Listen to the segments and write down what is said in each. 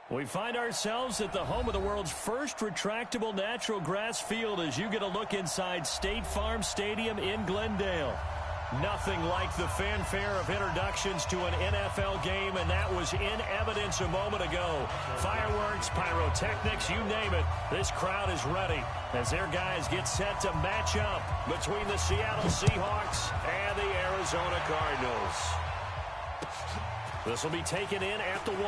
We find ourselves at the home of the world's first retractable natural grass field as you get a look inside State Farm Stadium in Glendale. Nothing like the fanfare of introductions to an NFL game, and that was in evidence a moment ago. Fireworks, pyrotechnics, you name it. This crowd is ready as their guys get set to match up between the Seattle Seahawks and the Arizona Cardinals. This will be taken in at the 1.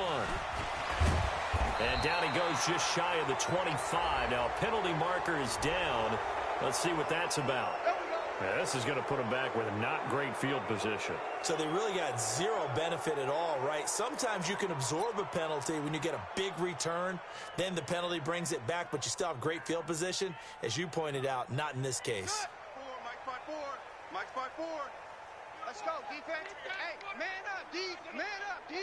And down he goes just shy of the 25. Now, penalty marker is down. Let's see what that's about. Yeah, this is going to put him back with a not great field position. So they really got zero benefit at all, right? Sometimes you can absorb a penalty when you get a big return. Then the penalty brings it back, but you still have great field position. As you pointed out, not in this case. Mike 5-4. Mike 5-4. Let's go, defense. Hey, man up, D. Man up, D.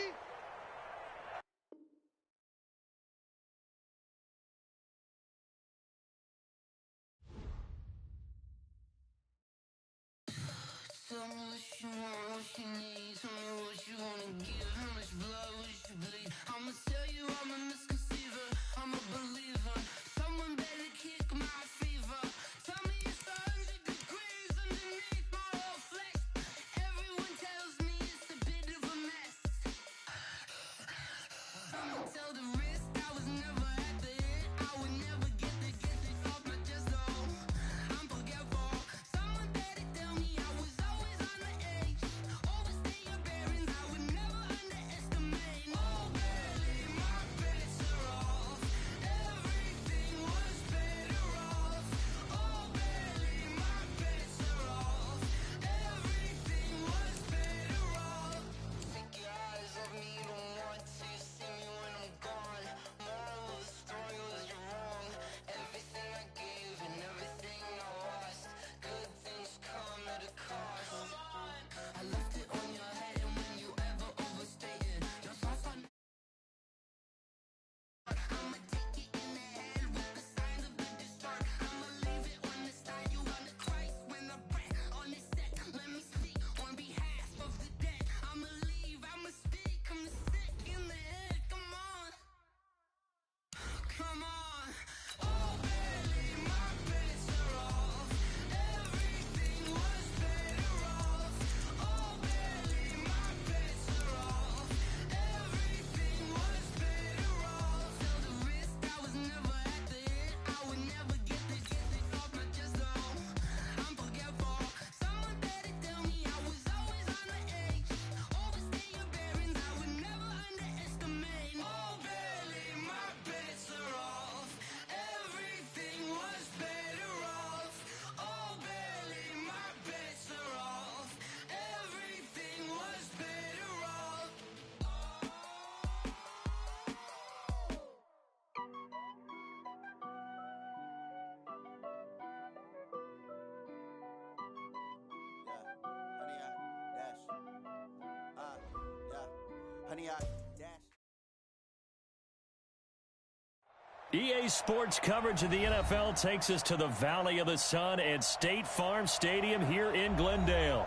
Tell me what you want, what you need. Tell me what you wanna give. How much blood would you bleed? I'ma tell you I'm a misconceiver. I'm a believer. Someone better kick my fever. Tell me it's 100 degrees underneath my whole flesh. Everyone tells me it's a bit of a mess. I'ma tell the risk I was never at the end. I would never get it off my chest though. I'm forgetful. Someone better tell me I was always on the edge. Overstay your bearings, I would never underestimate. Oh, barely, my bets are off. Everything was better off. Oh, barely, my bets are off. Everything was better off. Take your eyes off me, don't want to see me when I'm gone. Moral of the story was you're wrong. Everything I gave and everything I lost. Good things come at a cost. I left it on your head, and when you ever overstay it, your thoughts on. I'ma take it in the head with the signs of the distort. I'ma leave it on the side. You on the Christ when I breath on this set. Let me speak on behalf of the dead. I'ma leave, I'ma speak. I'm sick in the head. Come on, come on. Oh, barely, my bets are off. Everything was better off. Oh, barely, my bets are off. Everything was better off. Tell the risk I was never at the end. I would never get it off my chest though. I'm forgetful. Someone better tell me I was always on the edge. Overstay your bearings, I would never underestimate. Oh, barely, my bets are off. Everything was better off. Oh, barely, my bets are off. Everything was better off. Honey, I dash. EA Sports coverage of the NFL takes us to the Valley of the Sun at State Farm Stadium here in Glendale.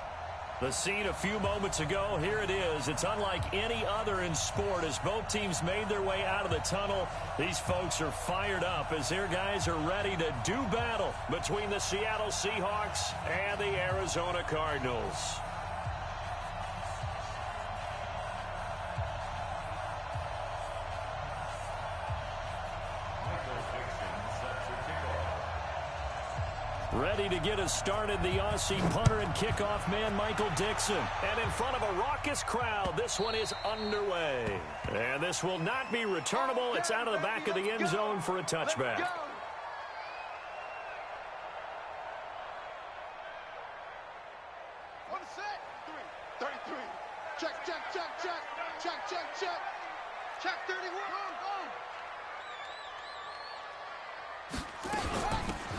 The scene a few moments ago, here it is. It's unlike any other in sport as both teams made their way out of the tunnel. These folks are fired up as their guys are ready to do battle between the Seattle Seahawks and the Arizona Cardinals. Ready to get us started, the Aussie punter and kickoff man, Michael Dixon. And in front of a raucous crowd, this one is underway. And this will not be returnable. It's out of the back of the end zone for a touchback. On set. 33. Check, check, check, check. Check, check, check. Check 31.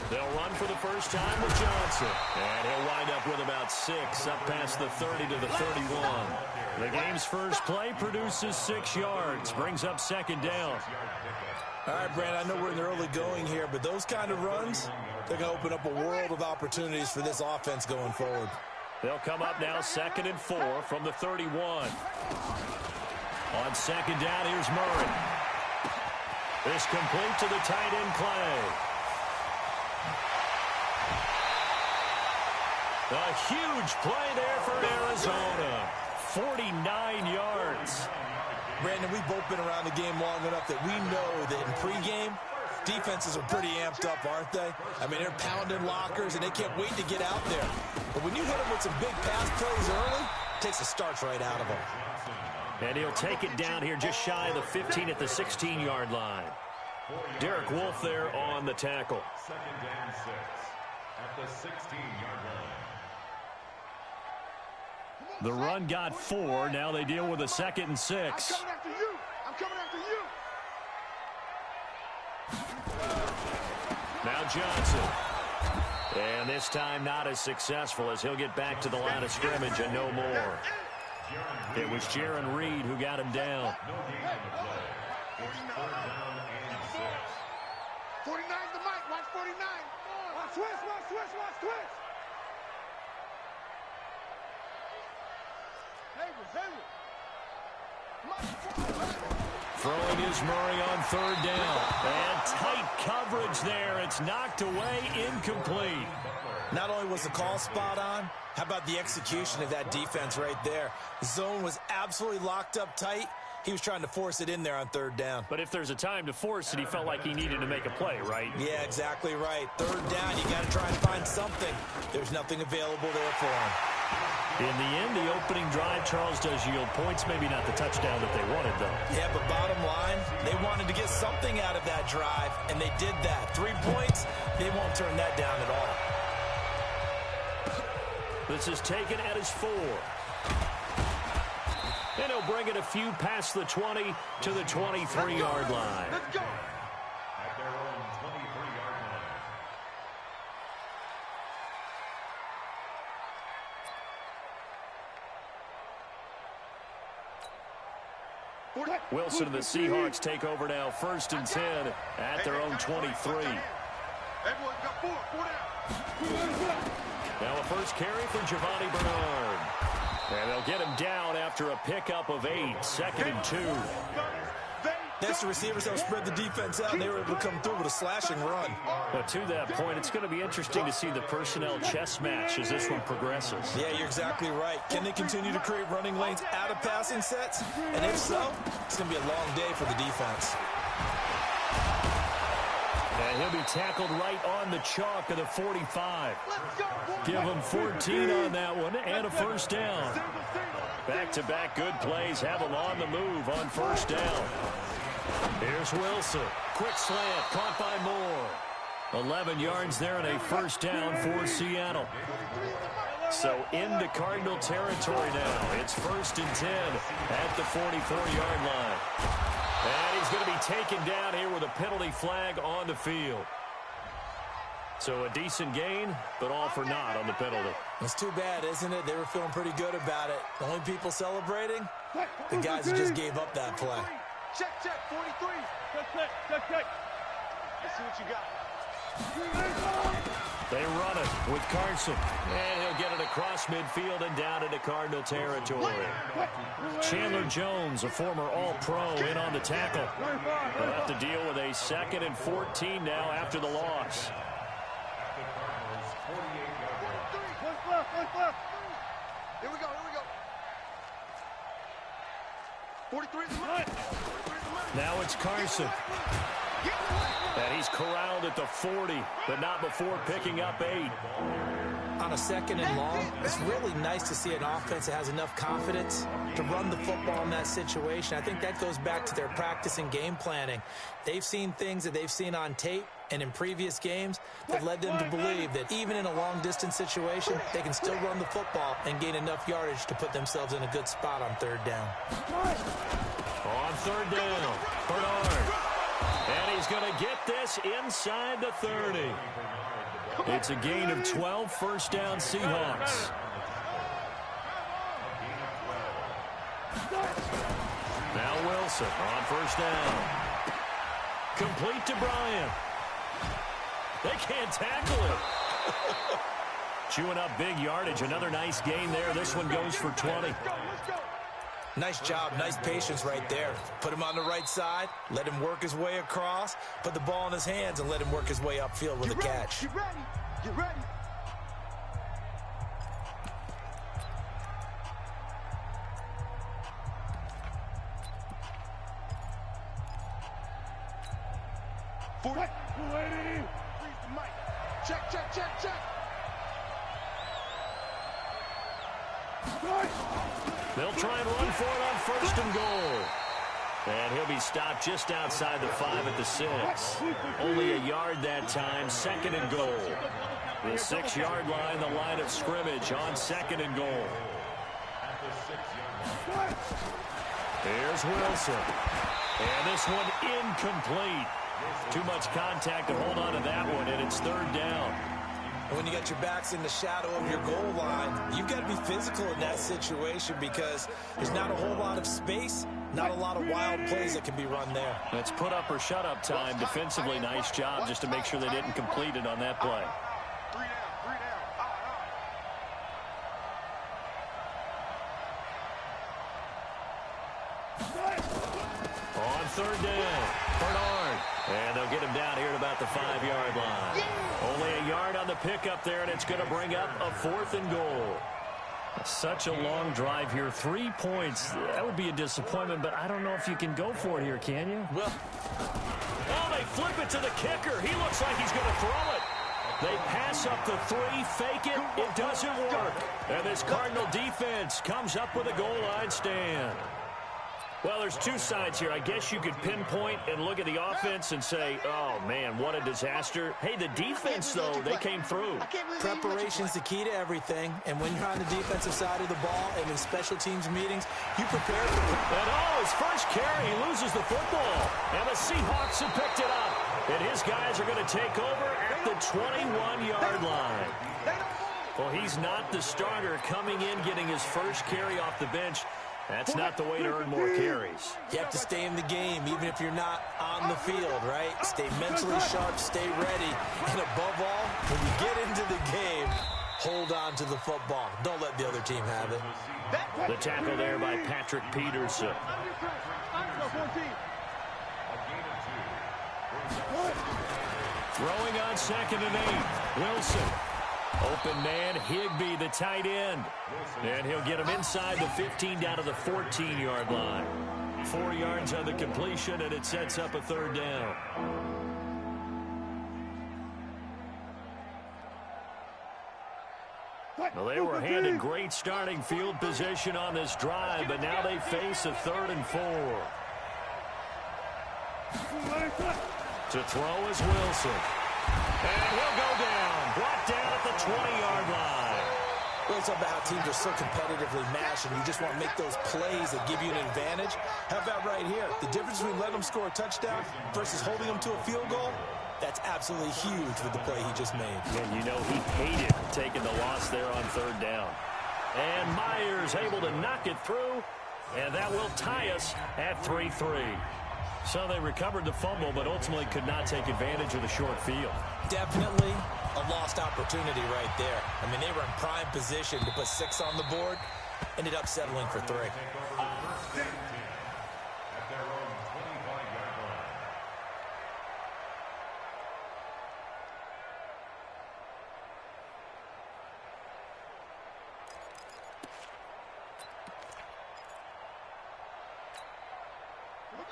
They'll run for the first time with Johnson. And he'll wind up with about 6 up past the 30 to the 31. The game's first play produces 6 yards, brings up second down. All right, Brand, I know we're in the early going here, but those kind of runs, they're going to open up a world of opportunities for this offense going forward. They'll come up now 2nd and 4 from the 31. On second down, here's Murray. This complete to the tight end, Clay. A huge play there for Arizona. 49 yards. Brandon, we've both been around the game long enough that we know that in pregame, defenses are pretty amped up, aren't they? I mean, they're pounding lockers, and they can't wait to get out there. But when you hit them with some big pass plays early, it takes the starch right out of them. And he'll take it down here just shy of the 15 at the 16-yard line. Derek Wolfe there on the tackle. Second down 6 at the 16-yard line. The run got 4. Now they deal with a 2nd and 6. I'm coming after you. I'm coming after you. Now Johnson. And this time not as successful as he'll get back to the line of scrimmage and no more. It was Jaron Reed who got him down. No gain on the play. It's 3rd down and 6. 49's the mic. Watch 49. Watch twist, watch twist, watch twist. Throwing is Murray on 3rd down. And tight coverage there. It's knocked away, incomplete. Not only was the call spot on, how about the execution of that defense right there? The zone was absolutely locked up tight. He was trying to force it in there on 3rd down. But if there's a time to force it, he felt like he needed to make a play, right? Yeah, exactly right. 3rd down, you got to try and find something. There's nothing available there for him. In the end, the opening drive, Charles, does yield points. Maybe not the touchdown that they wanted, though. Yeah, but bottom line, they wanted to get something out of that drive, and they did that. 3 points, they won't turn that down at all. This is taken at his 4. And he'll bring it a few past the 20 to the 23-yard line. Let's go. At their own 23-yard line. Wilson and the Seahawks take over now, 1st and 10 at their own 23. Everyone's got 4 down. Now a first carry for Giovanni Bernard. And they'll get him down after a pickup of 8, 2nd and 2. That's the receivers that spread the defense out, and they were able to come through with a slashing run. But to that point, it's going to be interesting to see the personnel chess match as this one progresses. Yeah, you're exactly right. Can they continue to create running lanes out of passing sets? And if so, it's going to be a long day for the defense. And he'll be tackled right on the chalk of the 45. Give him 14 on that one and a 1st down. Back-to-back good plays have him on the move on 1st down. Here's Wilson. Quick slant, caught by Moore. 11 yards there and a 1st down for Seattle. So into Cardinal territory now. It's 1st and 10 at the 44-yard line. And he's going to be taken down here with a penalty flag on the field. So a decent gain, but all for naught on the penalty. It's too bad, isn't it? They were feeling pretty good about it. The only people celebrating, the guys who just gave up that play. Check, 43. Check. Let's see what you got. They run it with Carson. And he'll get it across midfield and down into Cardinal territory. Chandler Jones, a former All-Pro, in on the tackle. They'll have to deal with a 2nd and 14 now after the loss. Here we go. 43 is the money. Now it's Carson. And he's corralled at the 40, but not before picking up 8. On a 2nd and long, it's really nice to see an offense that has enough confidence to run the football in that situation. I think that goes back to their practice and game planning. They've seen things that they've seen on tape and in previous games that led them to believe that even in a long-distance situation, they can still run the football and gain enough yardage to put themselves in a good spot on 3rd down. On 3rd down, Bernard. And he's going to get this inside the 30. It's a gain of 12, 1st down Seahawks. Now Wilson on 1st down. Complete to Bryant. They can't tackle him. Chewing up big yardage. Another nice gain there. This one goes for 20. Nice job, nice patience right there. Put him on the right side, let him work his way across, put the ball in his hands, and let him work his way upfield with a catch. Get ready. Get ready. Freeze the mic. Check, check, check, check. They'll try and run for it on first and goal. And he'll be stopped just outside the 5 at the 6. Only a yard that time, second and goal. The 6-yard line, the line of scrimmage on second and goal. Here's Wilson. And this one incomplete. Too much contact to hold on to that one, and it's third down. And when you got your backs in the shadow of your goal line, you've got to be physical in that situation because there's not a whole lot of space, not a lot of wild plays that can be run there. That's put up or shut up time. Defensively, nice job just to make sure they didn't complete it on that play. 3 down, 3 down. On third down, Bernard. And they'll get him down here at about the 5-yard line. Only a yard on the pickup there, and it's going to bring up a 4th and goal. Such a long drive here. 3 points. That would be a disappointment, but I don't know if you can go for it here, can you? Well, oh, they flip it to the kicker. He looks like he's going to throw it. They pass up the 3, fake it. It doesn't work. And this Cardinal defense comes up with a goal line stand. Well, there's two sides here. I guess you could pinpoint and look at the offense and say, oh, man, what a disaster. Hey, the defense, though, they came through. preparation's the key to everything. And when you're on the defensive side of the ball and in special teams meetings, you prepare for it. And, oh, his first carry, he loses the football. And the Seahawks have picked it up. And his guys are going to take over at the 21-yard line. Well, he's not the starter coming in, getting his first carry off the bench. That's not the way to earn more carries. You have to stay in the game, even if you're not on the field, right? Stay mentally sharp, stay ready. And above all, when you get into the game, hold on to the football. Don't let the other team have it. The tackle there by Patrick Peterson. Throwing on 2nd and 8. Wilson. Open man, Higbee, the tight end. And he'll get him inside the 15 down to the 14-yard line. 4 yards on the completion, and it sets up a third down. Well, they were handed great starting field position on this drive, but now they face a 3rd and 4. To throw is Wilson. And he'll go down. Brought down at the 20-yard line. Well, it's about how teams are so competitively matched, and you just want to make those plays that give you an advantage. How about right here? The difference between letting them score a touchdown versus holding them to a field goal, that's absolutely huge with the play he just made. And you know he hated taking the loss there on 3rd down. And Myers able to knock it through, and that will tie us at 3-3. So they recovered the fumble, but ultimately could not take advantage of the short field. Definitely a lost opportunity right there. I mean, they were in prime position to put 6 on the board, ended up settling for 3.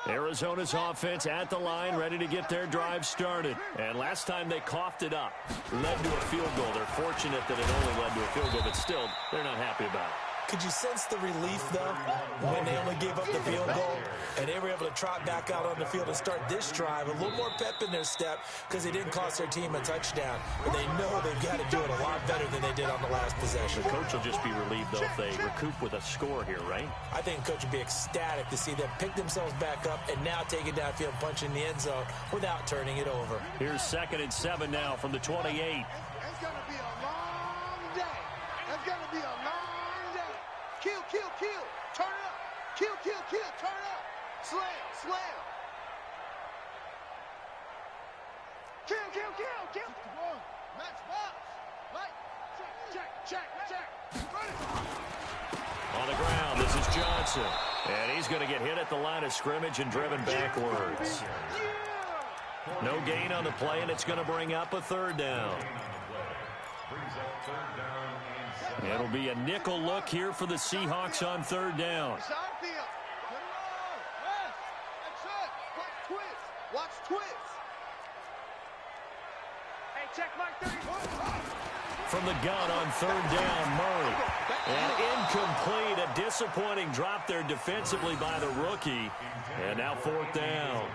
Arizona's offense at the line, ready to get their drive started. And last time they coughed it up, led to a field goal. They're fortunate that it only led to a field goal, but still, they're not happy about it. Could you sense the relief, though, when they only gave up the field goal and they were able to trot back out on the field and start this drive? A little more pep in their step because they didn't cost their team a touchdown. But they know they've got to do it a lot better than they did on the last possession. The coach will just be relieved, though, if they recoup with a score here, right? I think the coach would be ecstatic to see them pick themselves back up and now take it downfield, punch in the end zone without turning it over. Here's 2nd and 7 now from the 28. It's going to be a long day. It's going to be a long day. Kill, kill, kill. Turn up. Kill, kill, kill. Turn up. Slam, slam. Kill, kill, kill, kill. Match box. Light. Check, check, check, check. Ready. On the ground, this is Johnson. And he's going to get hit at the line of scrimmage and driven backwards. No gain on the play, and it's going to bring up a third down. It'll be a nickel look here for the Seahawks on third down. Watch twist. Hey, check my 30. From the gun on third down, Murray. And incomplete, a disappointing drop there defensively by the rookie. And now fourth down.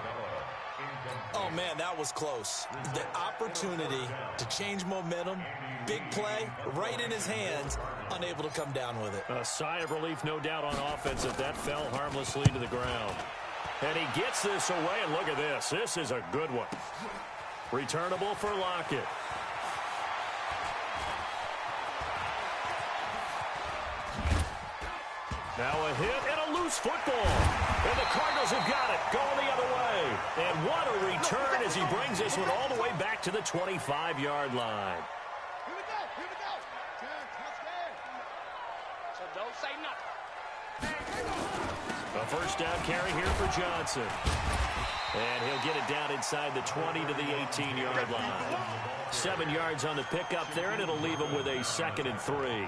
Oh, man, that was close. The opportunity to change momentum, big play, right in his hands, unable to come down with it. A sigh of relief, no doubt, on offense as that fell harmlessly to the ground. And he gets this away, and look at this. This is a good one. Returnable for Lockett. Now a hit and a loose football. And the Cardinals have got it, going the other way. And what a return as he brings this one all the way back to the 25-yard line. Here we go. Touchdown. So don't say nothing. A first down carry here for Johnson. And he'll get it down inside the 20 to the 18-yard line. 7 yards on the pickup there, and it'll leave him with a 2nd and 3.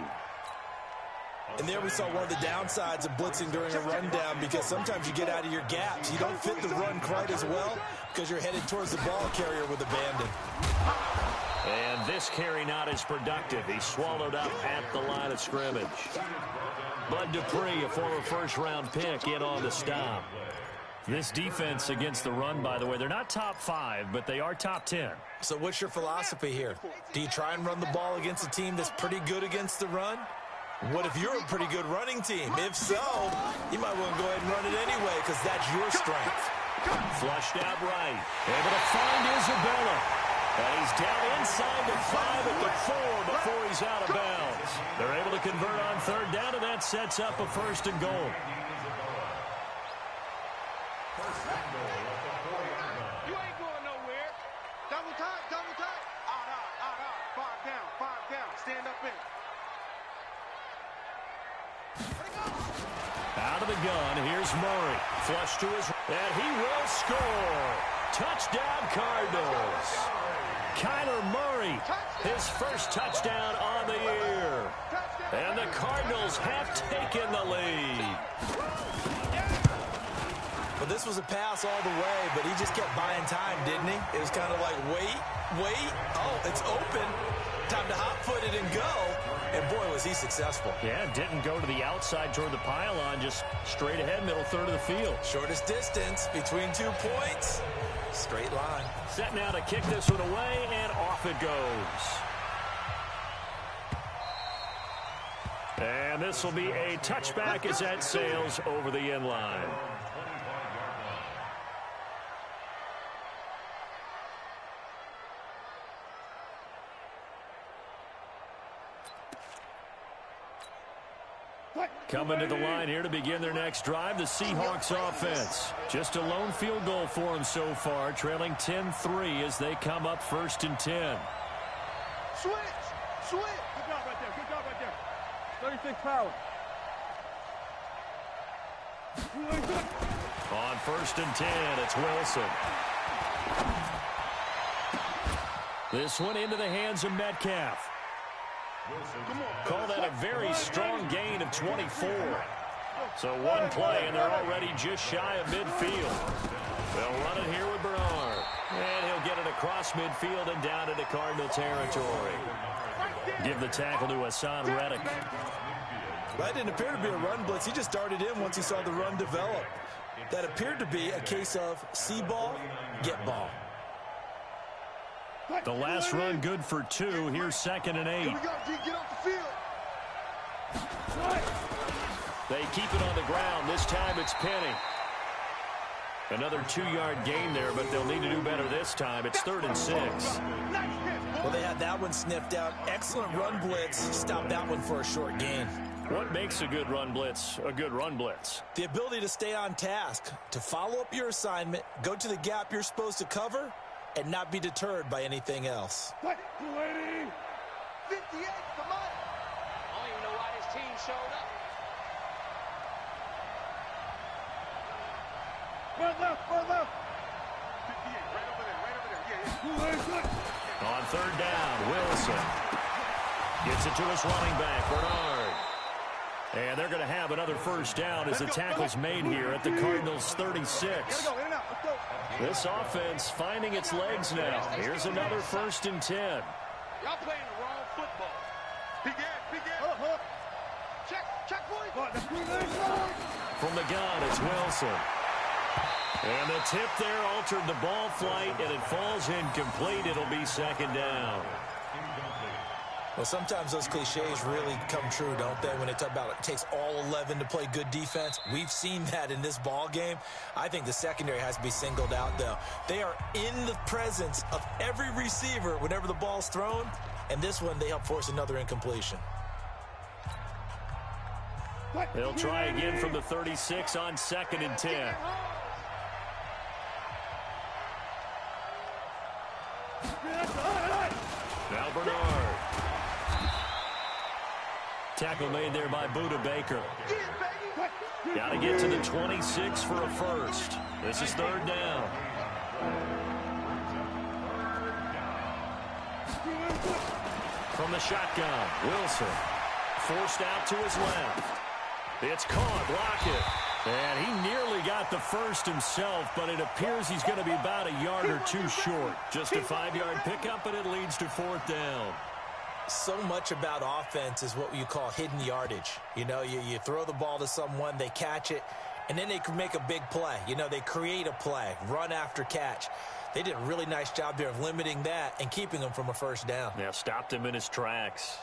And there we saw one of the downsides of blitzing during a rundown, because sometimes you get out of your gaps. You don't fit the run quite as well because you're headed towards the ball carrier with abandon. And this carry not as productive. He swallowed up at the line of scrimmage. Bud Dupree, a former first-round pick, in on the stop. This defense against the run, by the way, they're not top 5, but they are top 10. So what's your philosophy here? Do you try and run the ball against a team that's pretty good against the run? What if you're a pretty good running team? If so, you might want to go ahead and run it anyway, because that's your strength. Flushed out right. Able to find Isabella. And he's down inside the 5 at the 4 before he's out of bounds. They're able to convert on third down, and that sets up a 1st and goal. You ain't going nowhere. Double time. Out. 5 down. Stand up in. Out of the gun, here's Murray. Flush to his, and he will score. Touchdown, Cardinals. Kyler Murray, his first touchdown on the year. And the Cardinals have taken the lead. Well, this was a pass all the way, but he just kept buying time, didn't he? It was kind of like, wait. Oh, it's open. Time to hot-foot it and go. And, boy, was he successful. Yeah, didn't go to the outside toward the pylon, just straight ahead, middle third of the field. Shortest distance between 2 points. Straight line. Set now to kick this one away, and off it goes. And this will be a touchback as that sails over the end line. Coming to the line here to begin their next drive, the Seahawks offense. Just a lone field goal for them so far, trailing 10-3 as they come up 1st and 10. Switch. Good job right there. 36 power. On 1st and 10, it's Wilson. This one into the hands of Metcalf. Call that a very strong gain of 24. So one play, and they're already just shy of midfield. They'll run it here with Bernard. And he'll get it across midfield and down into Cardinal territory. Give the tackle to Hassan Reddick. That didn't appear to be a run blitz. He just darted in once he saw the run develop. That appeared to be a case of see ball, get ball. The last run good for 2. Here's 2nd and 8. Here we go, G. Get off the field. They keep it on the ground. This time it's Penny. Another 2-yard gain there, but they'll need to do better this time. It's 3rd and 6. Well, they had that one sniffed out. Excellent run blitz. Stop that one for a short gain. What makes a good run blitz a good run blitz? The ability to stay on task, to follow up your assignment, go to the gap you're supposed to cover, and not be deterred by anything else. 58, come on. I don't even know why this team showed up. On third down, Wilson gets it to his running back, Bernard. And they're going to have another first down as the tackle's made here at the Cardinals' 36. This offense finding its legs now. Here's another 1st and 10. Y'all playing the wrong football. From the gun, it's Wilson. And the tip there altered the ball flight, and it falls incomplete. It'll be 2nd down. Well, sometimes those cliches really come true, don't they, when they talk about it takes all 11 to play good defense. We've seen that in this ball game. I think the secondary has to be singled out, though. They are in the presence of every receiver whenever the ball's thrown, and this one they help force another incompletion. They'll try again from the 36 on 2nd and 10. Now Bernard. Tackle made there by Budda Baker. Got to get to the 26 for a first. This is 3rd down. From the shotgun, Wilson. Forced out to his left. It's caught, Lockett. And he nearly got the first himself, but it appears he's going to be about a yard or two short. Just a 5-yard pickup, and it leads to 4th down. So much about offense is what you call hidden yardage. You know, you throw the ball to someone, they catch it, and then they can make a big play. You know, they create a play, run after catch. They did a really nice job there of limiting that and keeping him from a first down. Yeah, stopped him in his tracks.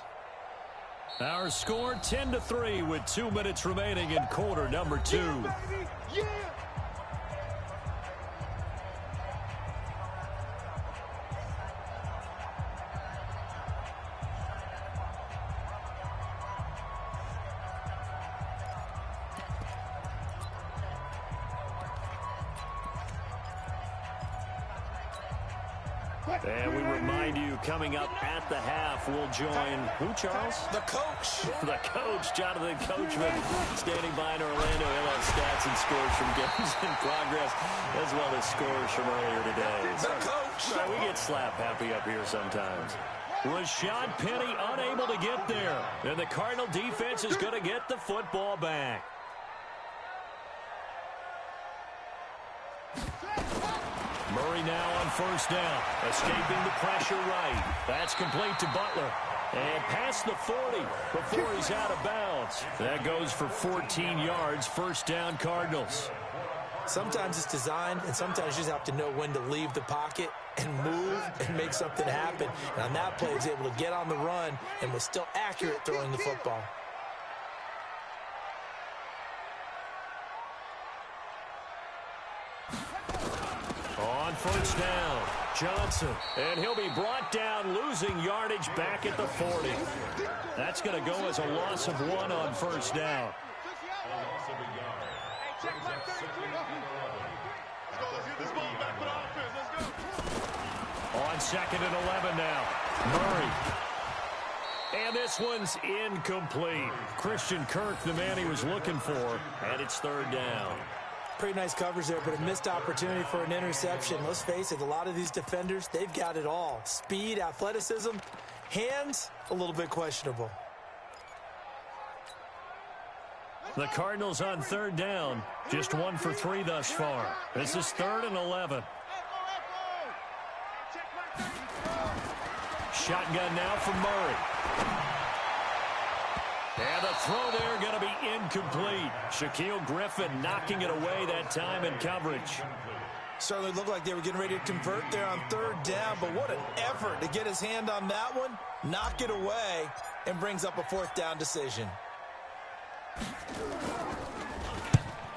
Our score 10-3 with 2 minutes remaining in quarter number 2. Yeah. And we remind you, coming up at the half, we'll join who, Charles? The coach. The coach, Jonathan Coachman, standing by in Orlando. He'll have stats and scores from games in progress, as well as scores from earlier today. The coach. Right, we get slap happy up here sometimes. Rashad Penny unable to get there. And the Cardinal defense is going to get the football back. Murray now on first down, escaping the pressure right. That's complete to Butler. And past the 40 before he's out of bounds. That goes for 14 yards, 1st down Cardinals. Sometimes it's designed, and sometimes you just have to know when to leave the pocket and move and make something happen. And on that play, he was able to get on the run and was still accurate throwing the football. On first down, Johnson. And he'll be brought down, losing yardage back at the 40. That's going to go as a loss of 1 on first down. On 2nd and 11 now, Murray. And this one's incomplete. Christian Kirk, the man he was looking for, and it's 3rd down. Pretty nice coverage there, but a missed opportunity for an interception. Let's face it, a lot of these defenders, they've got it all. Speed, athleticism, hands, a little bit questionable. The Cardinals on 3rd down, just 1 for 3 thus far. This is 3rd and 11. Shotgun now from Murray. And the throw there going to be incomplete. Shaquille Griffin knocking it away that time in coverage. Certainly looked like they were getting ready to convert there on 3rd down, but what an effort to get his hand on that one, knock it away, and brings up a 4th down decision.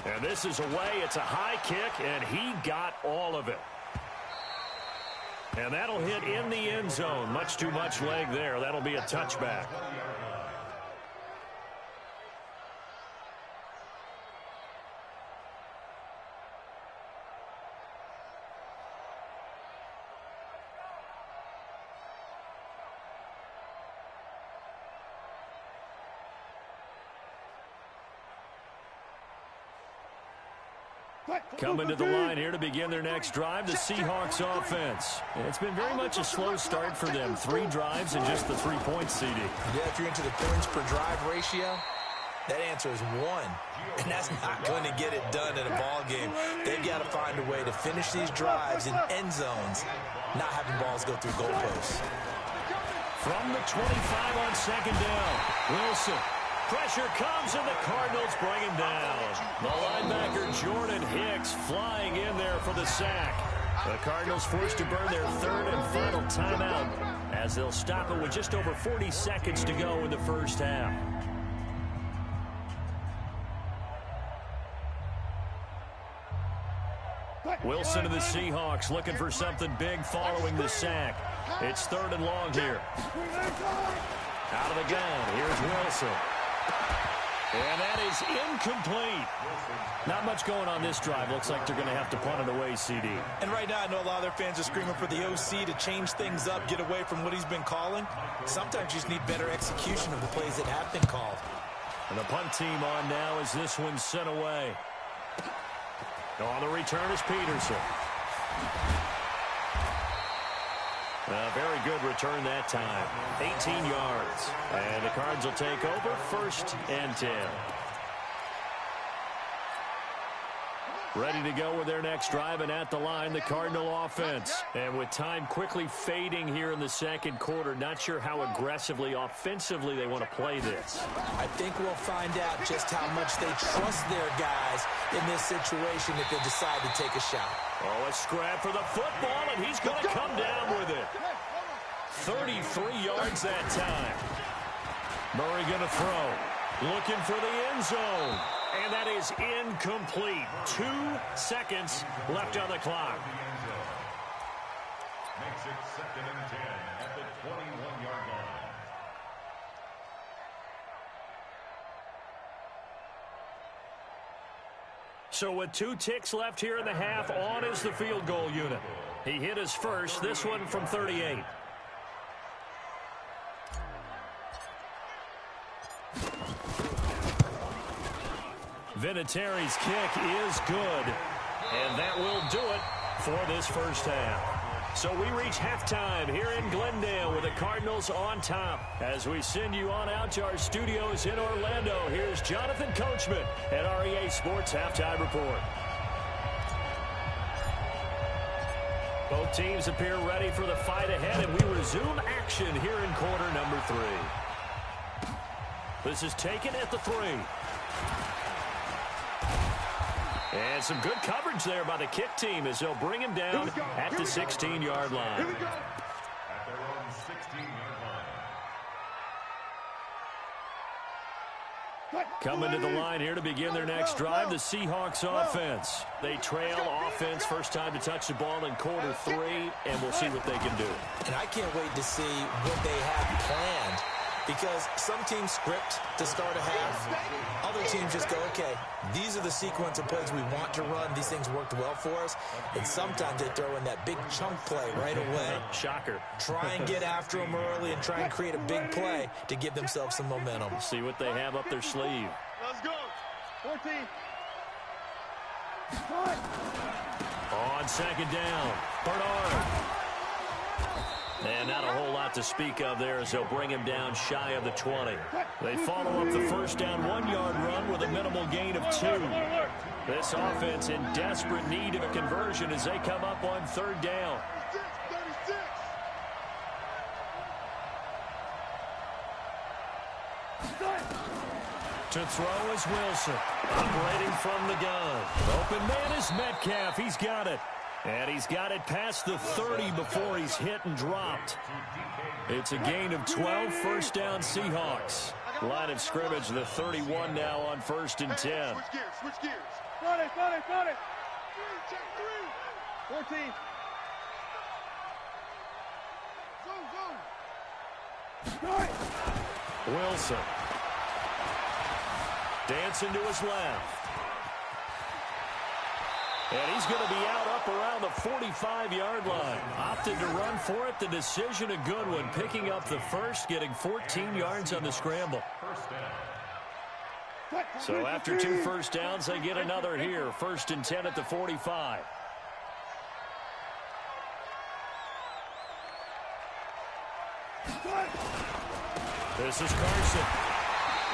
And this is away. It's a high kick, and he got all of it. And that'll hit in the end zone. Much too much leg there. That'll be a touchback. Coming to the line here to begin their next drive, the Seahawks offense. It's been very much a slow start for them. 3 drives and just the 3 points, CD. Yeah, if you're into the points per drive ratio, that answer is 1. And that's not going to get it done in a ball game. They've got to find a way to finish these drives in end zones, not having balls go through goalposts. From the 25 on second down, Wilson. Pressure comes, and the Cardinals bring him down. The linebacker, Jordan Hicks, flying in there for the sack. The Cardinals forced to burn their 3rd and final timeout as they'll stop it with just over 40 seconds to go in the first half. Wilson to the Seahawks looking for something big following the sack. It's 3rd and long here. Out of the gun, here's Wilson. And that is incomplete. Not much going on this drive. Looks like they're going to have to punt it away, CD. And right now, I know a lot of their fans are screaming for the OC to change things up, get away from what he's been calling. Sometimes you just need better execution of the plays that have been called. And the punt team on now as this one's sent away. On the return is Peterson. A very good return that time. 18 yards. And the Cards will take over 1st and 10. Ready to go with their next drive, and at the line, the Cardinal offense. And with time quickly fading here in the second quarter, not sure how aggressively, offensively they want to play this. I think we'll find out just how much they trust their guys in this situation if they decide to take a shot. Oh, a scrap for the football, and he's going to come down with it. 33 yards that time. Murray going to throw. Looking for the end zone. And that is incomplete. 2 seconds left on the clock. Makes it 2nd and 10 at the 21-yard line. So with 2 ticks left here in the half, on is the field goal unit. He hit his first, this one from 38. Vinatieri's kick is good, and that will do it for this first half. So we reach halftime here in Glendale with the Cardinals on top. As we send you on out to our studios in Orlando, here's Jonathan Coachman at REA Sports Halftime Report. Both teams appear ready for the fight ahead, and we resume action here in quarter number 3. This is taken at the 3. And some good coverage there by the kick team as they'll bring him down at the 16-yard line. At their own 16-yard line. Coming to the line here to begin their next drive, the Seahawks offense. They trail offense, first time to touch the ball in quarter 3, and we'll see what they can do. And I can't wait to see what they have planned, because some teams script to start a half. Other teams just go, okay, these are the sequence of plays we want to run. These things worked well for us. And sometimes they throw in that big chunk play right away. Shocker. Try and get after them early and try and create a big play to give themselves some momentum. See what they have up their sleeve. Let's go. 14. On second down, Bernard. And not a whole lot to speak of there as they'll bring him down shy of the 20. They follow up the first down 1-yard run with a minimal gain of 2. This offense in desperate need of a conversion as they come up on 3rd down. 36. To throw is Wilson. Operating from the gun. Open man is Metcalf. He's got it. And he's got it past the 30 before he's hit and dropped. It's a gain of 12, first down Seahawks. Line of scrimmage, the 31 now on 1st and 10. Switch gears. Got it. 3, check 3. 14. Zone. Wilson. Dancing to his left. And he's going to be out up around the 45-yard line. Opted to run for it. The decision a good one. Picking up the first, getting 14 yards on the scramble. First down. So after 2 first downs, they get another here. 1st and 10 at the 45. This is Carson.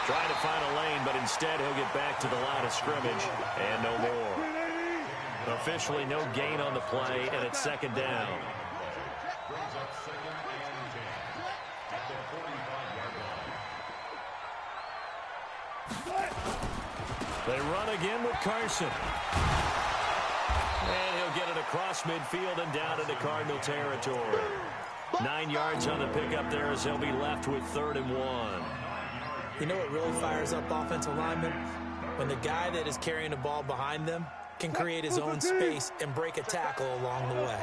Trying to find a lane, but instead he'll get back to the line of scrimmage and no more. Officially no gain on the play, and it's 2nd down. Brings up 2nd and 10 at the 45-yard line. They run again with Carson. And he'll get it across midfield and down into Cardinal territory. 9 yards on the pickup there as they'll be left with 3rd and 1. You know what really fires up offensive linemen? When the guy that is carrying the ball behind them can create his own space and break a tackle along the way.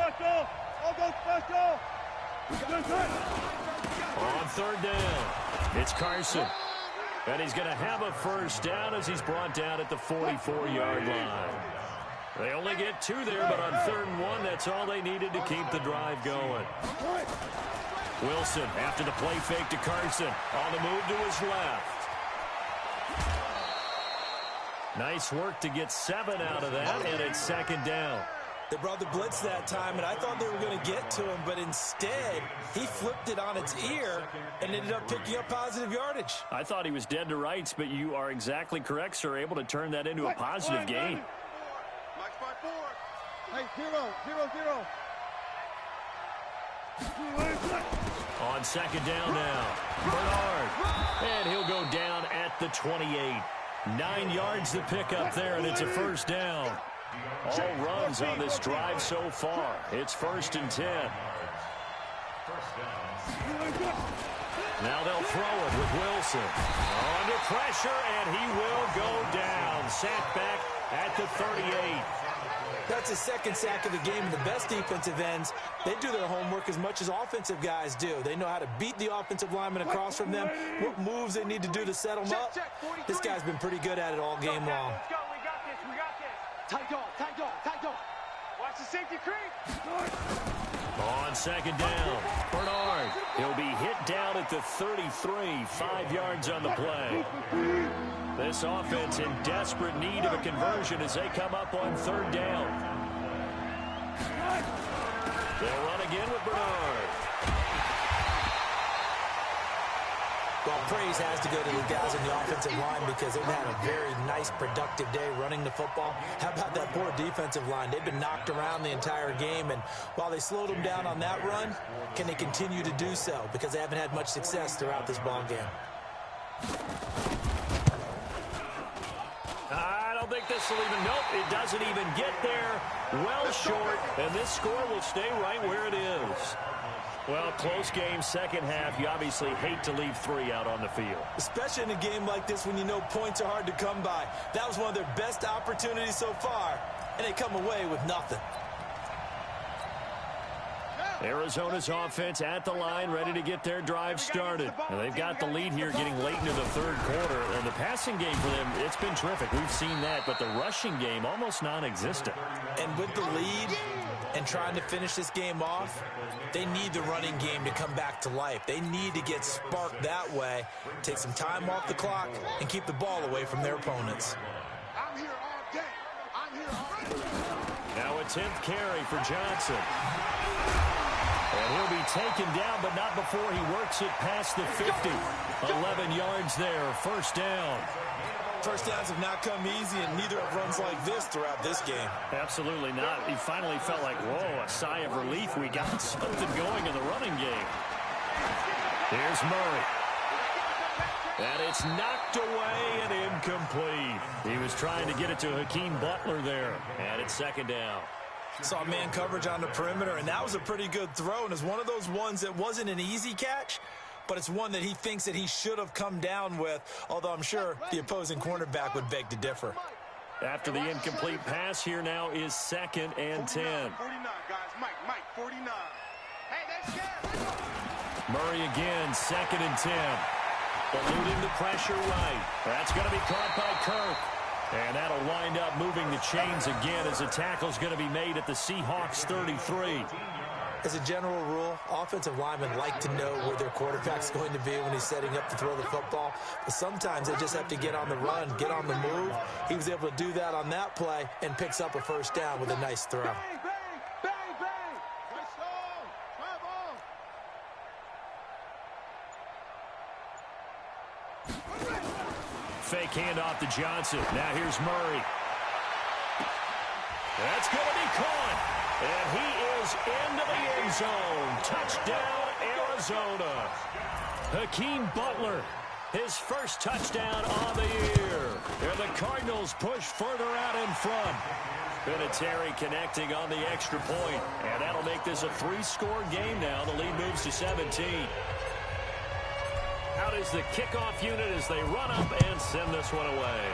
On 3rd down, it's Carson. And he's going to have a 1st down as he's brought down at the 44-yard line. They only get 2 there, but on 3rd and 1, that's all they needed to keep the drive going. Wilson after the play fake to Carson. On the move to his left. Nice work to get 7 out of that, and it's 2nd down. They brought the blitz that time, and I thought they were going to get to him, but instead, he flipped it on its ear and ended up picking up positive yardage. I thought he was dead to rights, but you are exactly correct, sir. Able to turn that into a positive gain. Hey, 0-0-0. On 2nd down now, Bernard. And he'll go down at the 28. 9 yards to pick up there, and it's a 1st down. All runs on this drive so far. It's 1st and 10. Now they'll throw it with Wilson. Under pressure, and he will go down. Sacked back at the 38. That's his 2nd sack of the game, and the best defensive ends, they do their homework as much as offensive guys do. They know how to beat the offensive lineman across from them, what moves they need to do to set them up. This guy's been pretty good at it all game long. Let's go, we got this. Tight dog. Watch the safety creep. On 2nd down, Bernard. He'll be hit down at the 33, 5 yards on the play. This offense in desperate need of a conversion as they come up on 3rd down. They'll run again with Bernard. Well, praise has to go to the guys on the offensive line because they've had a very nice, productive day running the football. How about that poor defensive line? They've been knocked around the entire game, and while they slowed them down on that run, can they continue to do so? Because they haven't had much success throughout this ball game. I don't think this will even, nope, it doesn't even get there. Well short, and this score will stay right where it is. Well, close game, 2nd half. You obviously hate to leave 3 out on the field. Especially in a game like this when you know points are hard to come by. That was one of their best opportunities so far, and they come away with nothing. Arizona's offense at the line, ready to get their drive started. And they've got the lead here getting late into the 3rd quarter. And the passing game for them, it's been terrific. We've seen that, but the rushing game almost non-existent. And with the lead and trying to finish this game off, they need the running game to come back to life. They need to get sparked that way, take some time off the clock, and keep the ball away from their opponents. I'm here all day. I'm here all day. Now a 10th carry for Johnson. And he'll be taken down, but not before he works it past the 50. 11 yards there, 1st down. First downs have not come easy, and neither have runs like this throughout this game. Absolutely not. He finally felt like, whoa, a sigh of relief. We got something going in the running game. Here's Murray. And it's knocked away and incomplete. He was trying to get it to Hakeem Butler there. And it's 2nd down. Saw man coverage on the perimeter, and that was a pretty good throw. And it's one of those ones that wasn't an easy catch, but it's one that he thinks that he should have come down with, although I'm sure the opposing cornerback would beg to differ. After the incomplete pass, here now is 2nd and 10. 49, guys. Mike, 49. Hey, that's scared. Murray again, 2nd and 10. Eluding the pressure right. That's going to be caught by Kirk. And that'll wind up moving the chains again as the tackle's going to be made at the Seahawks 33. As a general rule, offensive linemen like to know where their quarterback's going to be when he's setting up to throw the football. But sometimes they just have to get on the run, get on the move. He was able to do that on that play and picks up a first down with a nice throw. Bang, bang, bang, bang. Nice ball. Fly ball. Fake handoff to Johnson. Now here's Murray. That's going to be caught. And he is into the end zone. Touchdown, Arizona. Hakeem Butler, his first touchdown on the year. And the Cardinals push further out in front. Vinatieri connecting on the extra point. And that'll make this a 3-score game now. The lead moves to 17. Out is the kickoff unit as they run up and send this one away.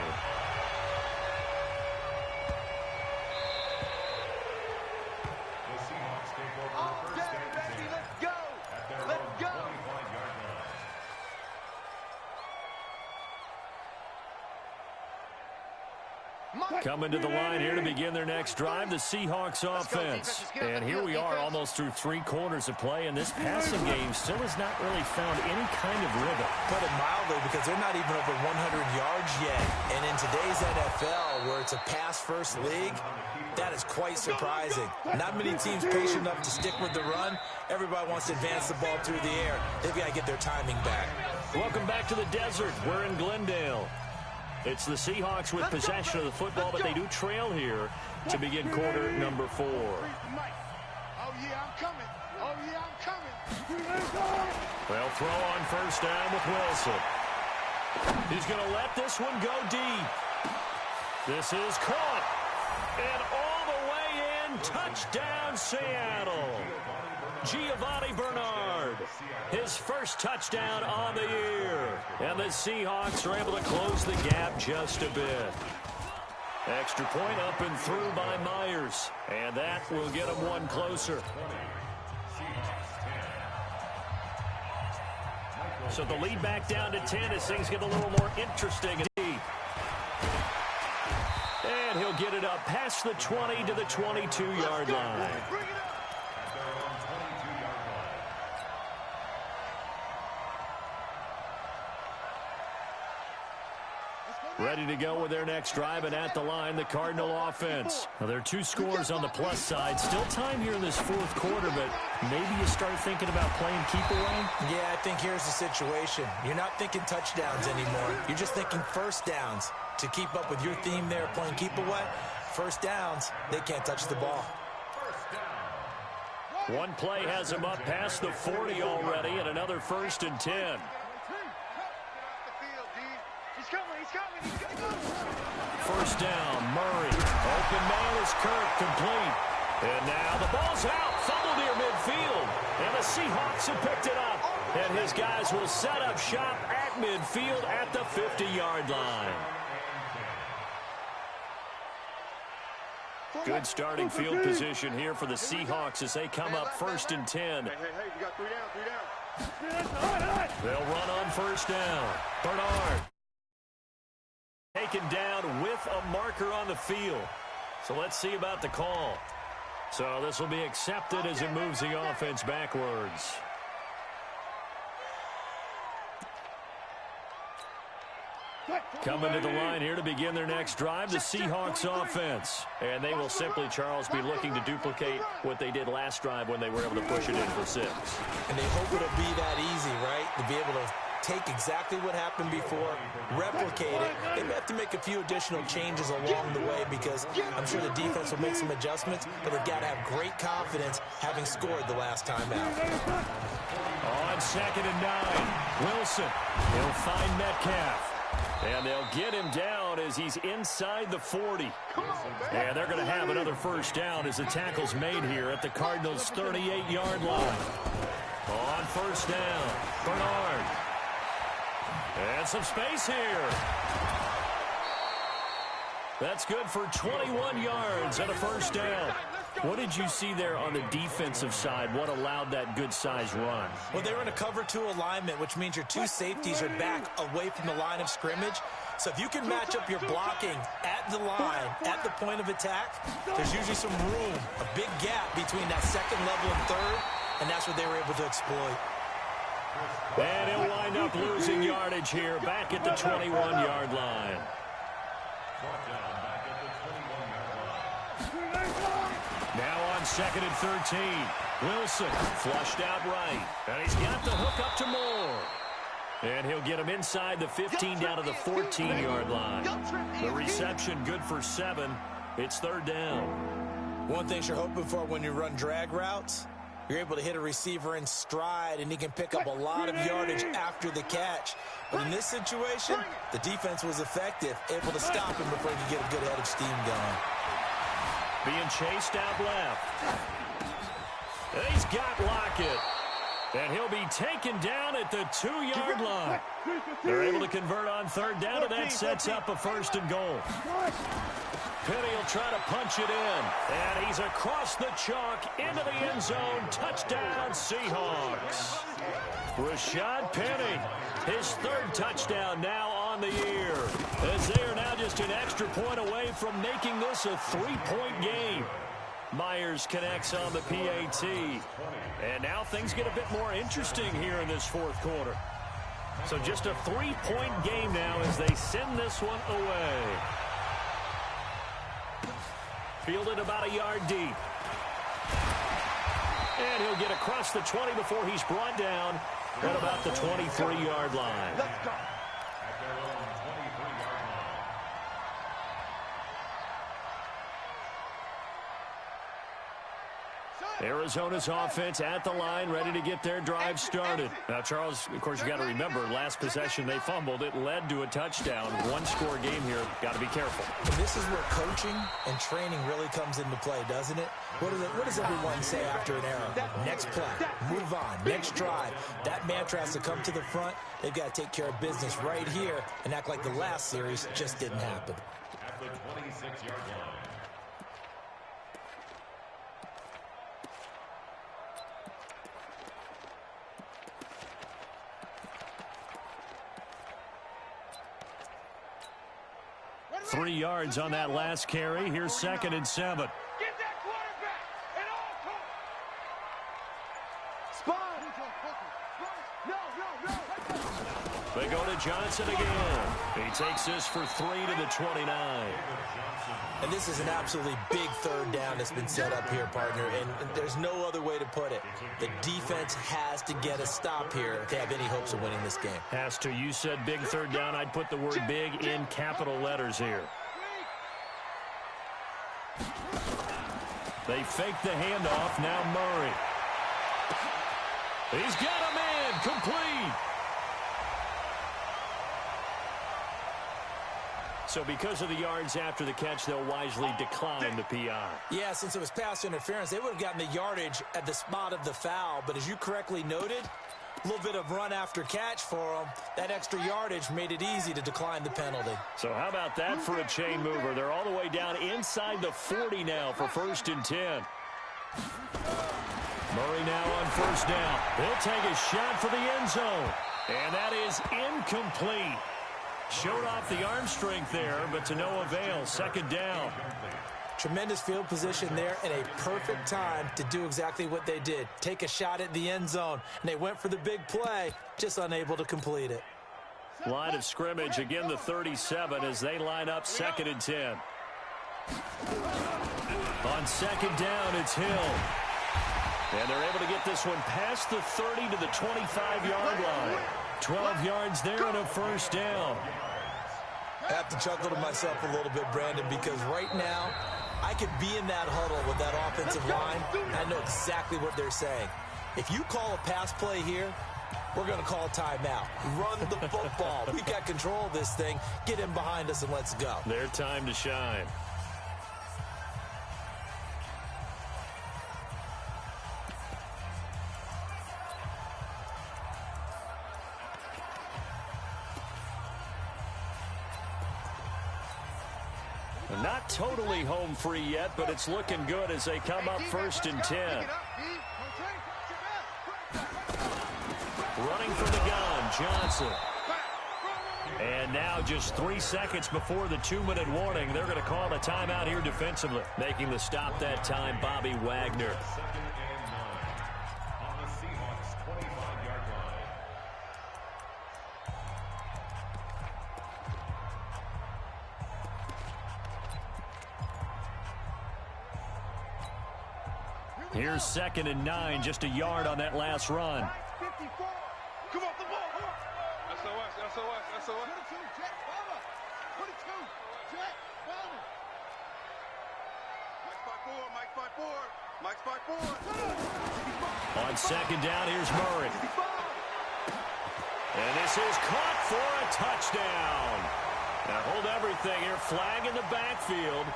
Coming to the line here to begin their next drive, the Seahawks offense. And here we are almost through 3 quarters of play, and this passing game still has not really found any kind of rhythm. Put it mildly, because they're not even over 100 yards yet. And in today's NFL, where it's a pass-first league, that is quite surprising. Not many teams patient enough to stick with the run. Everybody wants to advance the ball through the air. They've got to get their timing back. Welcome back to the desert. We're in Glendale. It's the Seahawks with possession of the football, but they do trail here to begin quarter number 4. Oh, yeah, I'm coming. Oh, yeah, I'm coming. They'll throw on first down with Wilson. He's going to let this one go deep. This is caught. And all the way in, touchdown Seattle. Giovanni Bernard, his first touchdown on the year. And the Seahawks are able to close the gap just a bit. Extra point up and through by Myers. And that will get them one closer. So the lead back down to 10 as things get a little more interesting and deep. And he'll get it up past the 20 to the 22-yard line. Ready to go with their next drive, and at the line, the Cardinal offense. Now, there are 2 scores on the plus side. Still time here in this 4th quarter, but maybe you start thinking about playing keep away? Yeah, I think here's the situation. You're not thinking touchdowns anymore. You're just thinking first downs. To keep up with your theme there, playing keep away, first downs, they can't touch the ball. One play has him up past the 40 already, and another 1st and 10. First down, Murray. Open man is Kirk, complete. And now the ball's out, fumbled near midfield. And the Seahawks have picked it up. And his guys will set up shop at midfield at the 50-yard line. Good starting field position here for the Seahawks as they come up 1st and 10. Hey, you got 3 down. They'll run on first down. Bernard taken down with a marker on the field. So let's see about the call. So this will be accepted as it moves the offense backwards. Coming to the line here to begin their next drive, the Seahawks offense. And they will simply, Charles, be looking to duplicate what they did last drive when they were able to push it in for 6. And they hope it'll be that easy, right? To be able to take exactly what happened before, replicate it. They may have to make a few additional changes along the way because I'm sure the defense will make some adjustments, but they've got to have great confidence having scored the last time out. On 2nd and 9, Wilson. He'll find Metcalf. And they'll get him down as he's inside the 40. And they're going to have another first down as the tackle's made here at the Cardinals' 38-yard line. On first down, Bernard. And some space here. That's good for 21 yards and a first down. What did you see there on the defensive side? What allowed that good-sized run? Well, they were in a cover 2 alignment, which means your 2 safeties are back away from the line of scrimmage. So if you can match up your blocking at the line, at the point of attack, there's usually some room, a big gap between that second level and third, and that's what they were able to exploit. And he'll wind up losing yardage here back at the 21-yard line. Now on 2nd and 13. Wilson flushed out right. And he's got the hook up to Moore. And he'll get him inside the 15 down to the 14-yard line. The reception good for 7. It's 3rd down. One thing you're hoping for when you run drag routes, you're able to hit a receiver in stride, and he can pick up a lot of yardage after the catch. But in this situation, the defense was effective, able to stop him before he could get a good head of steam going. Being chased out left. And he's got Lockett. And he'll be taken down at the 2-yard line. They're able to convert on 3rd down, and that sets up a 1st and goal. Penny will try to punch it in. And he's across the chalk into the end zone. Touchdown, Seahawks. Rashad Penny, his 3rd touchdown now on the year, as they are now just an extra point away from making this a 3-point game. Myers connects on the PAT. And now things get a bit more interesting here in this 4th quarter. So just a 3-point game now as they send this one away. Fielded about a yard deep. And he'll get across the 20 before he's brought down at about the 23-yard line. Let's go. Arizona's offense at the line, ready to get their drive started. Now, Charles, of course, you got to remember, last possession they fumbled. It led to a touchdown. 1-score game here. Got to be careful. And this is where coaching and training really comes into play, doesn't it? What does everyone say after an error? Next play, move on, next drive. That mantra has to come to the front. They've got to take care of business right here and act like the last series just didn't happen. At the 26-yard line. 3 yards on that last carry. Here's 2nd and 7. Get that quarterback at all costs. Spy. No. They go to Johnson again. He takes this for 3 to the 29. And this is an absolutely big 3rd down that's been set up here, partner, and there's no other way to put it. The defense has to get a stop here to have any hopes of winning this game. Has to. You said big 3rd down. I'd put the word big in capital letters here. They fake the handoff. Now Murray. He's got a man. Complete. So because of the yards after the catch, they'll wisely decline the PI. Yeah, since it was pass interference, they would have gotten the yardage at the spot of the foul. But as you correctly noted, a little bit of run after catch for them. That extra yardage made it easy to decline the penalty. So how about that for a chain mover? They're all the way down inside the 40 now for 1st and 10. Murray now on 1st down. He'll take a shot for the end zone. And that is incomplete. Showed off the arm strength there, but to no avail. 2nd down. Tremendous field position there and a perfect time to do exactly what they did. Take a shot at the end zone. And they went for the big play, just unable to complete it. Line of scrimmage, again the 37 as they line up 2nd and 10. On 2nd down, it's Hill. And they're able to get this one past the 30 to the 25-yard line. 12 yards there and a 1st down. I have to chuckle to myself a little bit, Brandon, because right now I could be in that huddle with that offensive line, and I know exactly what they're saying. If you call a pass play here, we're going to call a timeout. Run the football. We got control of this thing. Get in behind us and let's go. Their time to shine. Not totally home free yet, but it's looking good as they come up 1st and 10. Running from the gun, Johnson. And now just 3 seconds before the 2-minute warning, they're going to call a timeout here defensively. Making the stop that time, Bobby Wagner. 2nd and 9 on the Seahawks' 25-yard line. Here's 2nd and 9, just a yard on that last run. 54. Come on, the ball. SOS. 22, Jet, Bama. 22, Jet, Bama. Mike's 5-4. On 2nd down, here's Murray. And this is caught for a touchdown. Now hold everything here. Flag in the backfield.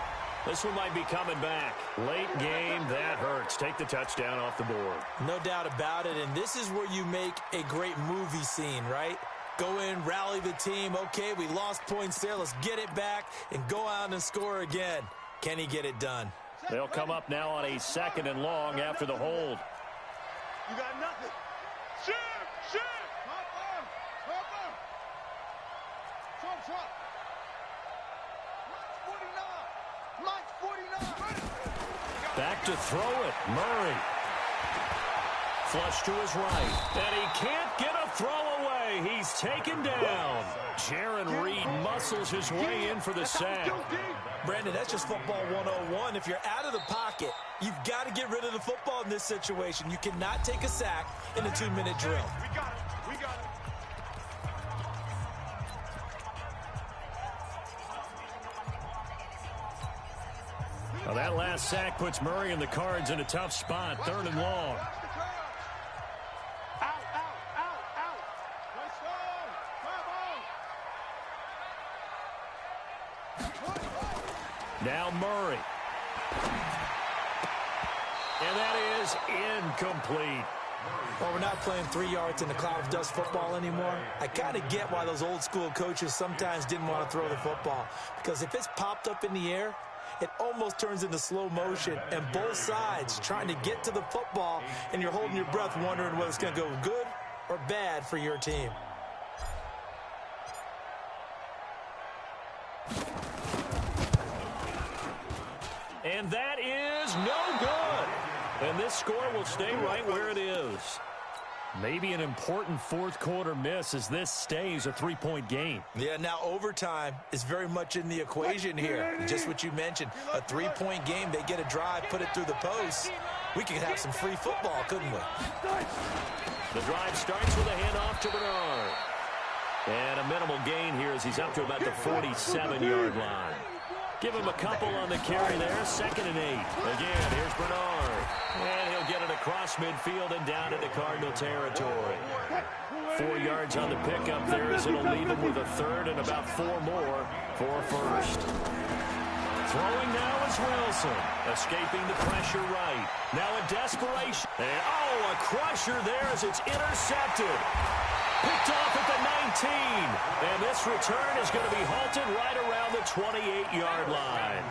This one might be coming back. Late game, that hurts. Take the touchdown off the board. No doubt about it, and this is where you make a great movie scene, right? Go in, rally the team. Okay, we lost points there. Let's get it back and go out and score again. Can he get it done? They'll come up now on a 2nd and long after the hold. You got nothing. Shit. Trump. Mike's 49. Back to throw it. Murray. Flush to his right. And he can't get a throw away. He's taken down. Jaron Reed muscles his way in for the sack. Brandon, that's just football 101. If you're out of the pocket, you've got to get rid of the football in this situation. You cannot take a sack in a 2-minute drill. We got it. Well, that last sack puts Murray and the Cards in a tough spot. 3rd and long. Out. Now Murray. And that is incomplete. Well, we're not playing 3 yards in the cloud of dust football anymore. I kind of get why those old school coaches sometimes didn't want to throw the football. Because if it's popped up in the air, it almost turns into slow motion, and both sides trying to get to the football, and you're holding your breath wondering whether it's going to go good or bad for your team. And that is no good. And this score will stay right where it is. Maybe an important 4th quarter miss as this stays a 3-point game. Yeah, now overtime is very much in the equation here. Just what you mentioned, a 3-point game, they get a drive, put it through the post. We could have some free football, couldn't we? The drive starts with a handoff to Bernard. And a minimal gain here as he's up to about the 47-yard line. Give him a couple on the carry there. 2nd and 8. Again, here's Bernard. And he'll get it across midfield and down into Cardinal territory. 4 yards on the pickup there as it'll leave him with a 3rd and about 4 more for a 1st. Throwing now is Wilson. Escaping the pressure right. Now in desperation. And a crusher there as it's intercepted. Picked off at the 19. And this return is going to be halted right around the 28-yard line.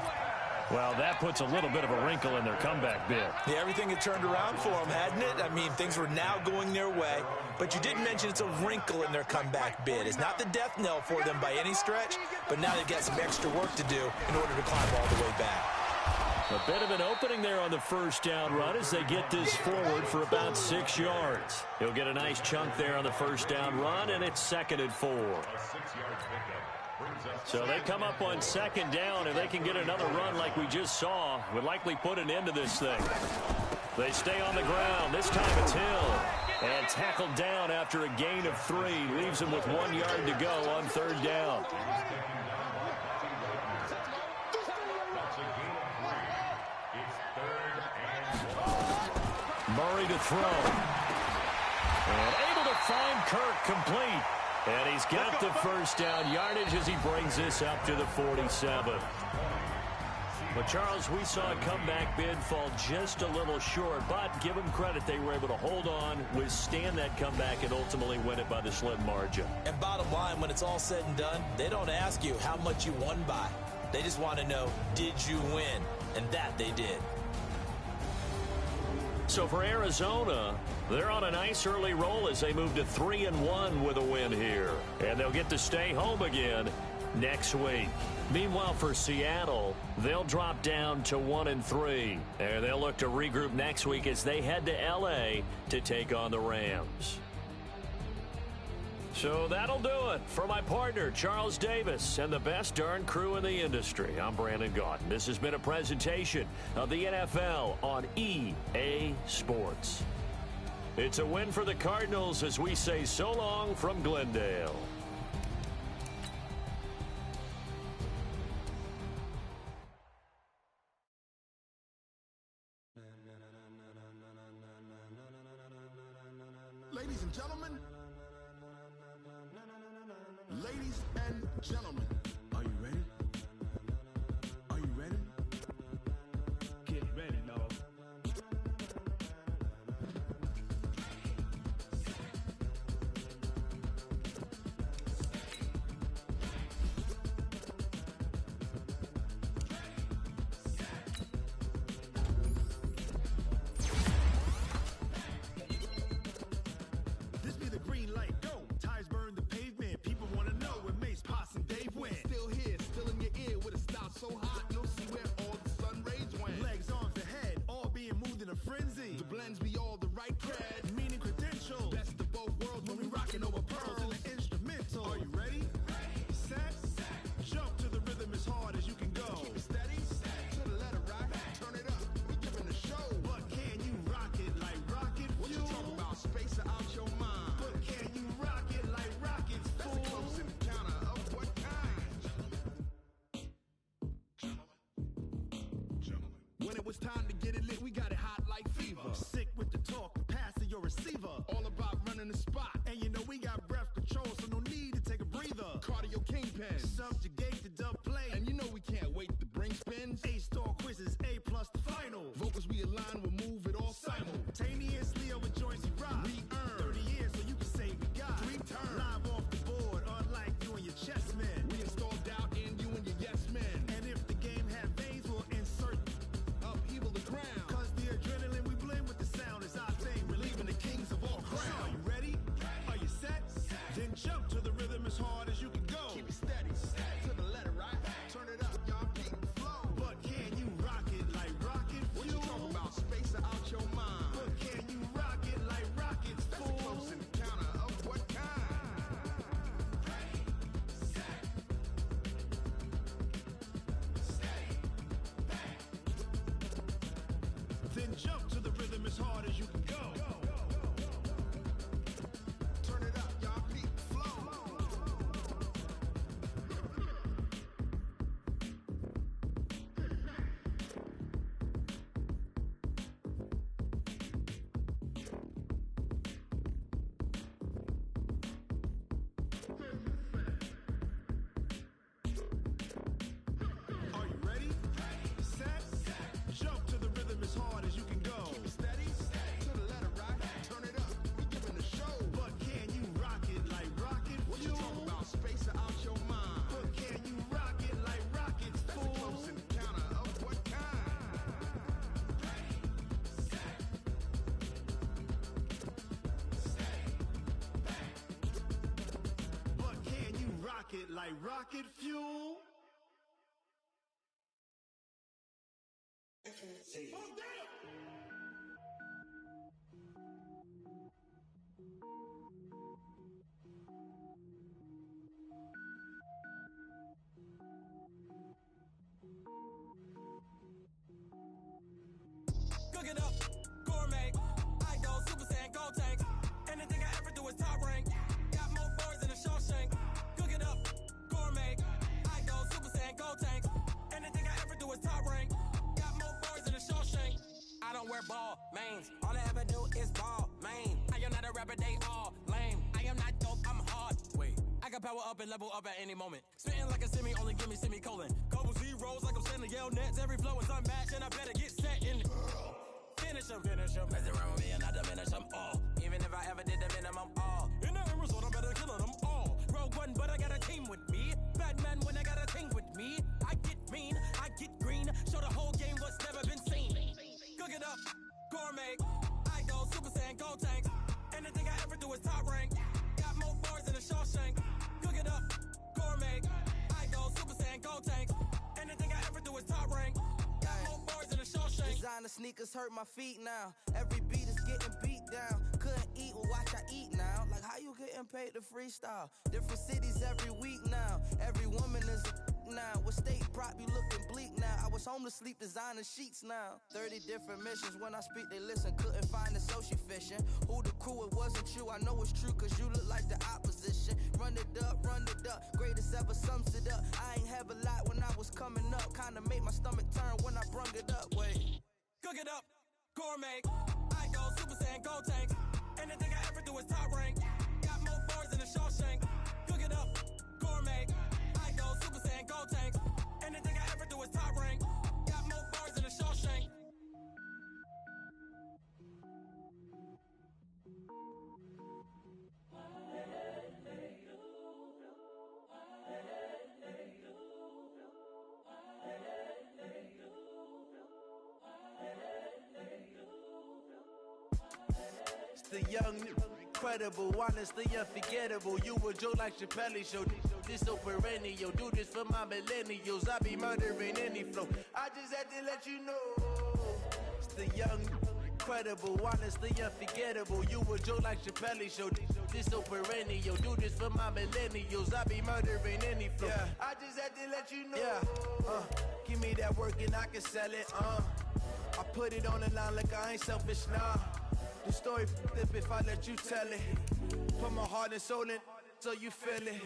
Well, that puts a little bit of a wrinkle in their comeback bid. Yeah, everything had turned around for them, hadn't it? I mean, things were now going their way. But you didn't mention it's a wrinkle in their comeback bid. It's not the death knell for them by any stretch, but now they've got some extra work to do in order to climb all the way back. A bit of an opening there on the 1st down run as they get this forward for about 6 yards. He'll get a nice chunk there on the 1st down run, and it's 2nd and 4. So they come up on 2nd down, and they can get another run like we just saw. Would likely put an end to this thing. They stay on the ground. This time it's Hill. And tackled down after a gain of 3. Leaves him with 1 yard to go on 3rd down. Murray to throw. And able to find Kirk complete. And he's got the 1st down yardage as he brings this up to the 47. But, Charles, we saw a comeback bid fall just a little short, but give them credit, they were able to hold on, withstand that comeback, and ultimately win it by the slim margin. And bottom line, when it's all said and done, they don't ask you how much you won by. They just want to know, did you win? And that they did. So for Arizona, they're on a nice early roll as they move to 3-1 with a win here. And they'll get to stay home again next week. Meanwhile, for Seattle, they'll drop down to 1-3. And they'll look to regroup next week as they head to L.A. to take on the Rams. So that'll do it for my partner, Charles Davis, and the best darn crew in the industry. I'm Brandon Gaudin. This has been a presentation of the NFL on EA Sports. It's a win for the Cardinals as we say so long from Glendale. Ladies and gentlemen, ladies and gentlemen, are you ready? Are you ready? Get ready, dog. This be the green light, go. Tires burn the pavement. People want to know where Mace, Potts, and Dave went. Still here, still in your ear with a style so hot, you'll see where all the sun rays went. Legs, arms, the head, all being moved in a frenzy. The blends be all the right cred, meaning credentials. Best of both worlds when we rockin' over pearls in the instrumental. Are you ready? Set, jump to the rhythm as hard as you can go. Keep it steady, to the letter right, turn it up, we giving the show. But can you rock it like rocket fuel? What you talking about, space out your mind? But can you rock it like rockets, fool? That's a close encounter of what kind? When it was time to get it lit, we got it hot like fever. Sick with the talk, pass to your receiver. All about running the spot. And you know we got breath control, so no need to take a breather. Cardio kingpin, subjugate the dub play. And you know we can't wait to bring spins. A-star quizzes, A+ the final. Vocals we align, we'll move it all simultaneously over joints we rock. We earn 30 years so you can say we got 3 turns. Live off the board, unlike you and your chess men. We install doubt in you and your yes men. And if the game had veins, we'll insert upheaval the ground. Cause the adrenaline we blend with the sound is our thing, relieving the kings of all crowns. So are you ready? Are you set? Then jump to the rhythm as hard as you can go. Keep it steady, to the letter right. Turn it up, y'all keep the flow. But can you rock it like rocket fuel? What you talking about, space out your mind? But can you rock it like rockets, fool? That's a close encounter of what kind? Then jump to the rhythm as hard as you can go. Turn it up, y'all keep the flow. Are you ready? Set, jump to the rhythm as hard as you can go. Keep it steady, to the letter right. Turn it up, we giving the show. But can you rock it like rocket fuel? What you talking about, space out your mind? But can you rock it like rockets, fool? That's a close encounter of what kind? But can you rock it like rocket fuel? Cook it up, gourmet. I go Super Saiyan, gold tank. Anything I ever do is top rank. Got more boys in a Shawshank. Cook it up, gourmet. I go Super Saiyan, gold tank. Anything I ever do is top rank. Got more boys in a Shawshank. I don't wear ball mains. All I ever do is ball main. I am not a rapper, they all lame. I am not dope, I'm hard. Wait, I can power up and level up at any moment. Spitting like a semi, only give me semicolon. Couple zeros like I'm sending yell nets. Every flow is unmatched and I better get set in. Finish them. Mess around with me and I diminish them all. Even if I ever did the minimum all. In the end result, I better kill them all. Rogue One, but I got a team with me. Batman when I got a team with me. I get mean. I get green, show the whole game what's never been seen. Cook it up, gourmet. I go Super Saiyan, go tank. Anything I ever do is top rank. Got more bars than a Shawshank. Cook it up, gourmet. I go Super Saiyan, go tank. Anything I ever do is top rank. Got more bars than a Shawshank. Designer sneakers hurt my feet now. Every beat is getting beat down. Couldn't eat, well watch I eat now. Like how you getting paid to freestyle? Different cities every week now. Every woman is a now. With state prop you looking bleak now. I was home to sleep designer sheets now. 30 different missions. When I speak they listen. Couldn't find the social fishing. Who the crew, it wasn't you. I know it's true cause you look like the opposition. Run it up, greatest ever sums it up. I ain't have a lot when I was coming up. Kinda made my stomach turn when I brung it up. Wait. Cook it up, gourmet. I go Super Saiyan, go tank. Anything I ever do is top rank. Got more bars than a Shawshank. Cook it up, gourmet. I go Super Saiyan, go tank. Anything I ever do is top rank. Got more bars than a Shawshank. The young, incredible, honestly unforgettable. You a joke like Chappelle show. This so perennial. Do this for my millennials. I be murdering any flow. I just had to let you know. It's the young, incredible, honestly unforgettable. You a joke like Chappelle show. This so perennial. Do this for my millennials. I be murdering any flow. Yeah. I just had to let you know. Yeah. Give me that work and I can sell it. I put it on the line like I ain't selfish, nah. The story flip if I let you tell it. Put my heart and soul in so you feel it.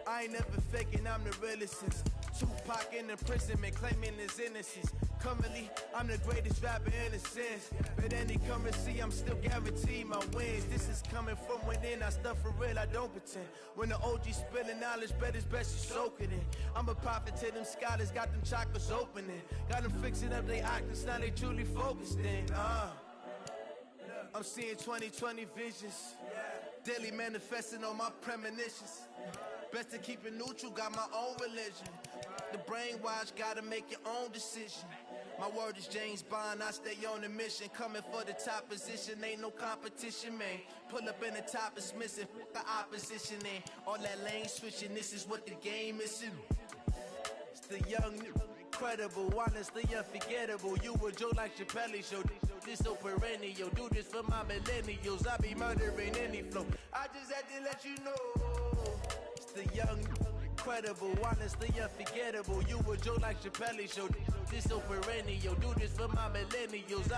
I ain't never faking, I'm the realest since Tupac in imprisonment, claiming his innocence. Currently, I'm the greatest rapper in a sense. But any currency, I'm still guaranteed my wins. This is coming from within, I stuff for real, I don't pretend. When the OG spilling knowledge, bet it's best you soak it in. I'm a prophet to them scholars, got them chakras opening. Got them fixing up they octaves, now they truly focused in. I'm seeing 2020 visions. Daily manifesting on my premonitions. Best to keep it neutral, got my own religion. The brainwash, gotta make your own decision. My word is James Bond, I stay on a mission. Coming for the top position, ain't no competition, man. Pull up in the top is missing, the opposition ain't. All that lane switching, this is what the game is. It's the young, incredible, honestly unforgettable. You a joke like Chappelle show. This so perennial. Do this for my millennials. I be murdering any flow. I just had to let you know. It's the young, incredible, honestly unforgettable. You a joke like Chappelle show. This so perennial. Do this for my millennials.